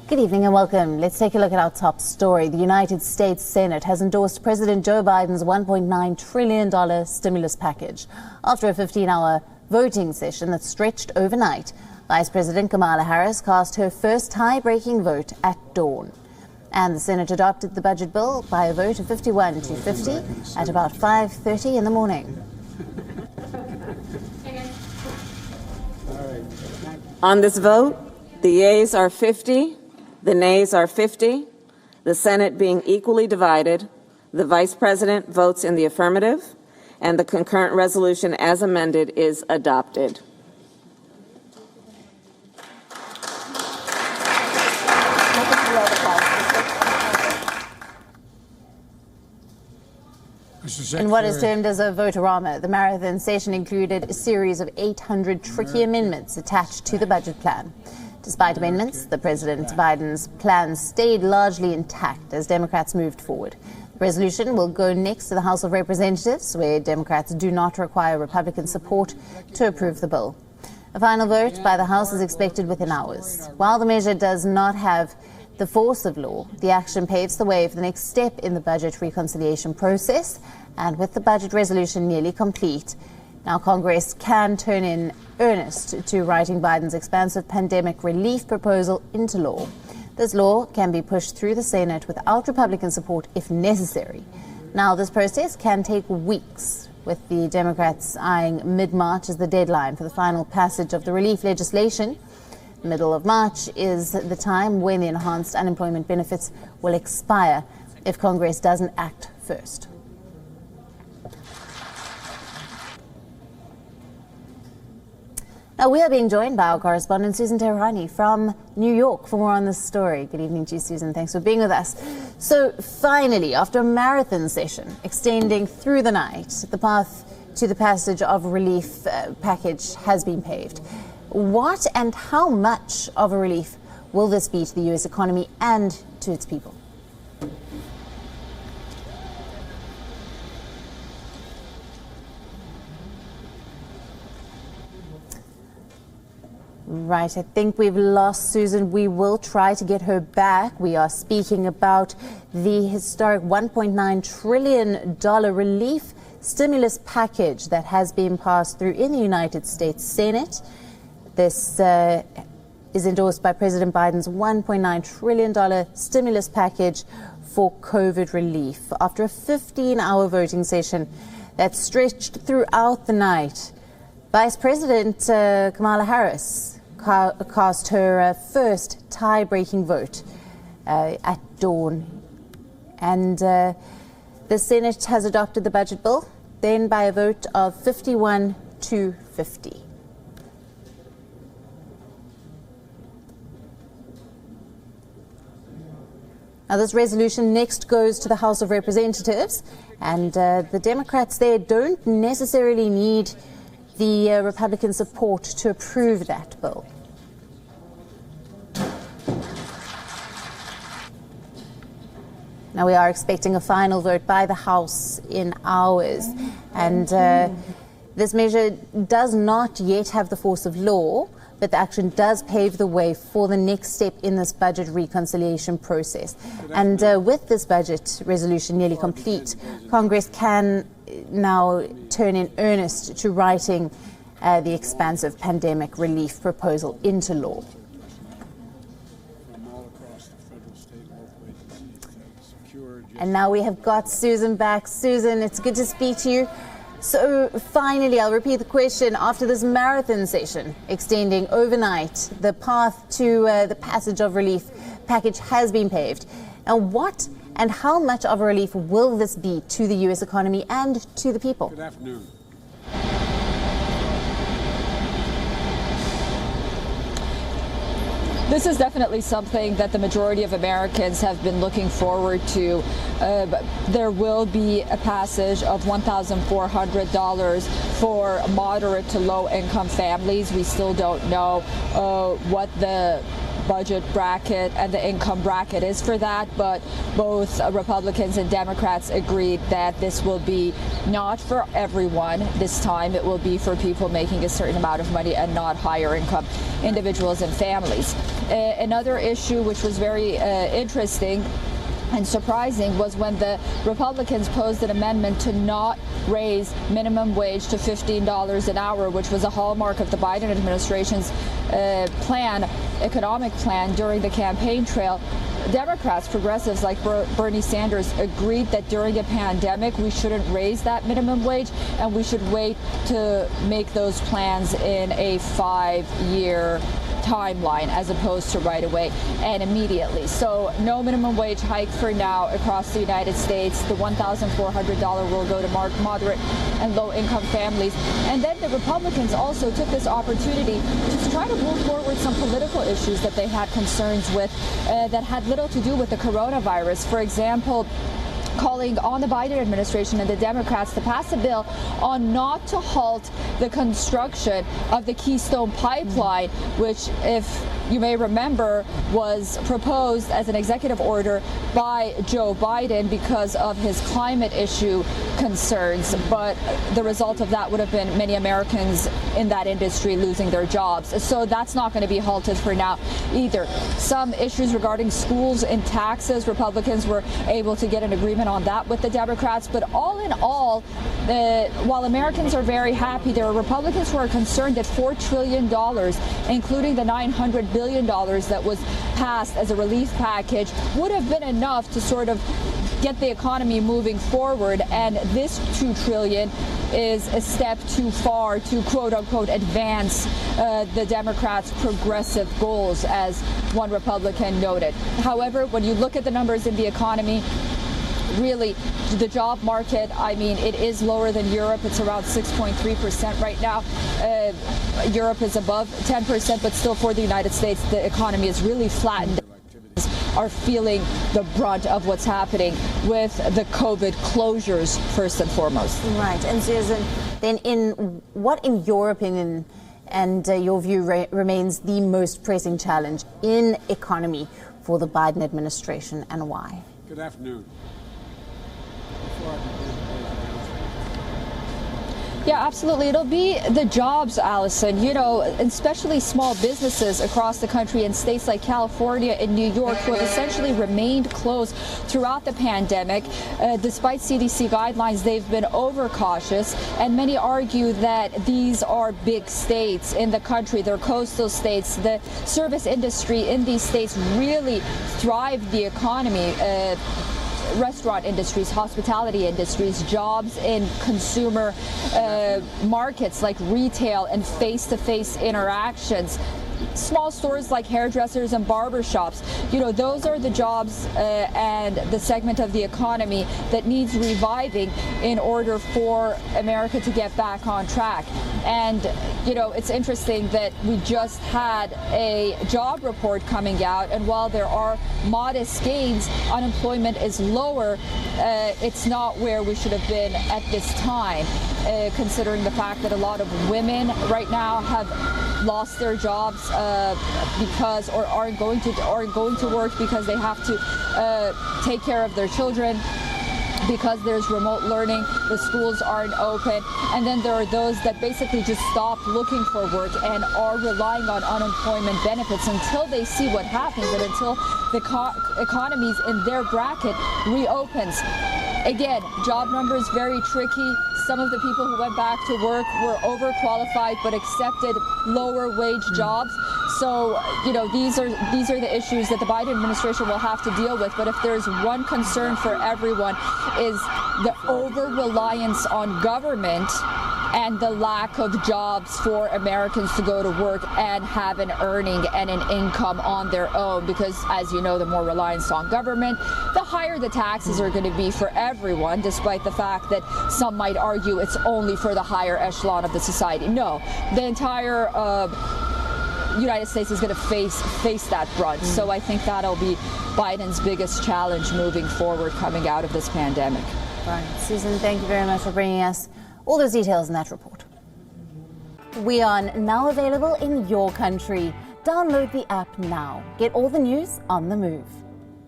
Good evening and welcome. Let's take a look at our top story. The United States Senate has endorsed President Joe Biden's $1.9 trillion stimulus package after a 15-hour voting session that stretched overnight. Vice President Kamala Harris cast her first tie-breaking vote at dawn. And the Senate adopted the budget bill by a vote of 51 to 50 at about 5:30 in the morning. On this vote, the yeas are 50, the nays are 50. The Senate being equally divided, the Vice President votes in the affirmative, and the concurrent resolution as amended is adopted. In what is termed as a vote-a-rama, the marathon session included a series of 800 tricky amendments attached to the budget plan. Despite amendments, the President Biden's plan stayed largely intact as Democrats moved forward. The resolution will go next to the House of Representatives, where Democrats do not require Republican support to approve the bill. A final vote by the House is expected within hours. While the measure does not have the force of law, the action paves the way for the next step in the budget reconciliation process, and with the budget resolution nearly complete, now Congress can turn in earnest to writing Biden's expansive pandemic relief proposal into law. This law can be pushed through the Senate without Republican support if necessary. Now, this process can take weeks, with the Democrats eyeing mid-March as the deadline for the final passage of the relief legislation. Middle of March is the time when the enhanced unemployment benefits will expire if Congress doesn't act first. Now, we are being joined by our correspondent, Susan Tehrani from New York, for more on this story. Good evening to you, Susan. Thanks for being with us. So, finally, after a marathon session extending through the night, the path to the passage of a relief package has been paved. What and how much of a relief will this be to the U.S. economy and to its people? Right, I think we've lost Susan. We will try to get her back. We are speaking about the historic $1.9 trillion relief stimulus package that has been passed through in the United States Senate. This is endorsed by President Biden's $1.9 trillion stimulus package for COVID relief. After a 15-hour voting session that stretched throughout the night, Vice President Kamala Harris cast her first tie-breaking vote at dawn. And the Senate has adopted the budget bill, then by a vote of 51 to 50. Now, this resolution next goes to the House of Representatives, and the Democrats there don't necessarily need the Republican support to approve that bill. Now, we are expecting a final vote by the House in hours, and this measure does not yet have the force of law, but the action does pave the way for the next step in this budget reconciliation process. And with this budget resolution nearly complete, Congress can now turn in earnest to writing the expansive pandemic relief proposal into law. And now we have got Susan back. Susan, it's good to speak to you. So finally, I'll repeat the question. After this marathon session extending overnight, the path to the passage of relief package has been paved. Now, what and how much of a relief will this be to the U.S. economy and to the people? Good afternoon. This is definitely something that the majority of Americans have been looking forward to. There will be a passage of $1,400 for moderate to low income families. We still don't know what the budget bracket and the income bracket is for that, but both Republicans and Democrats agreed that this will be not for everyone this time. It will be for people making a certain amount of money and not higher income individuals and families. Another issue which was very interesting and surprising was when the Republicans posed an amendment to not raise minimum wage to $15 an hour, which was a hallmark of the Biden administration's economic plan during the campaign trail. Democrats, progressives like Bernie Sanders, agreed that during a pandemic we shouldn't raise that minimum wage and we should wait to make those plans in a 5-year timeline as opposed to right away and immediately. So no minimum wage hike for now across the United States. The $1,400 will go to moderate and low income families. And then the Republicans also took this opportunity to try to move forward some political issues that they had concerns with that had little to do with the coronavirus. For example, calling on the Biden administration and the Democrats to pass a bill on not to halt the construction of the Keystone Pipeline, which, if you may remember, was proposed as an executive order by Joe Biden because of his climate issue concerns. But the result of that would have been many Americans in that industry losing their jobs. So that's not going to be halted for now either. Some issues regarding schools and taxes, Republicans were able to get an agreement on that with the Democrats. But all in all, while Americans are very happy, there are Republicans who are concerned that $4 trillion, including the $900 billion that was passed as a relief package, would have been enough to sort of get the economy moving forward. And this $2 trillion is a step too far to, quote unquote, advance the Democrats' progressive goals, as one Republican noted. However, when you look at the numbers in the economy, really, the job market, I mean, it is lower than Europe. It's around 6.3% right now. Europe is above 10%, but still for the United States, the economy is really flattened. Are feeling the brunt of what's happening with the COVID closures first and foremost. Right. And Susan, then what, in your opinion and your view, remains the most pressing challenge in economy for the Biden administration, and why? Good afternoon. Yeah, absolutely. It'll be the jobs, Allison, you know, especially small businesses across the country in states like California and New York, who have essentially remained closed throughout the pandemic. Despite CDC guidelines, they've been overcautious, and many argue that these are big states in the country. They're coastal states. The service industry in these states really thrived the economy. Restaurant industries, hospitality industries, jobs in consumer markets like retail and face-to-face interactions. Small stores like hairdressers and barbershops, you know, those are the jobs and the segment of the economy that needs reviving in order for America to get back on track. And, you know, it's interesting that we just had a job report coming out, and while there are modest gains, unemployment is lower. It's not where we should have been at this time, considering the fact that a lot of women right now have lost their jobs because or aren't going to work because they have to take care of their children, because there's remote learning, the schools aren't open, and then there are those that basically just stop looking for work and are relying on unemployment benefits until they see what happens and until the economies in their bracket reopens. Again, job numbers very tricky. Some of the people who went back to work were overqualified but accepted lower wage jobs. So, you know, these are the issues that the Biden administration will have to deal with. But if there's one concern for everyone, is the over-reliance on government and the lack of jobs for Americans to go to work and have an earning and an income on their own. Because, as you know, the more reliance on government, the higher the taxes are going to be for everyone, despite the fact that some might argue it's only for the higher echelon of the society. No, the entire United States is going to face that brunt. So I think that'll be Biden's biggest challenge moving forward coming out of this pandemic. Right. Susan, thank you very much for bringing us all those details in that report. WION now available in your country. Download the app now. Get all the news on the move.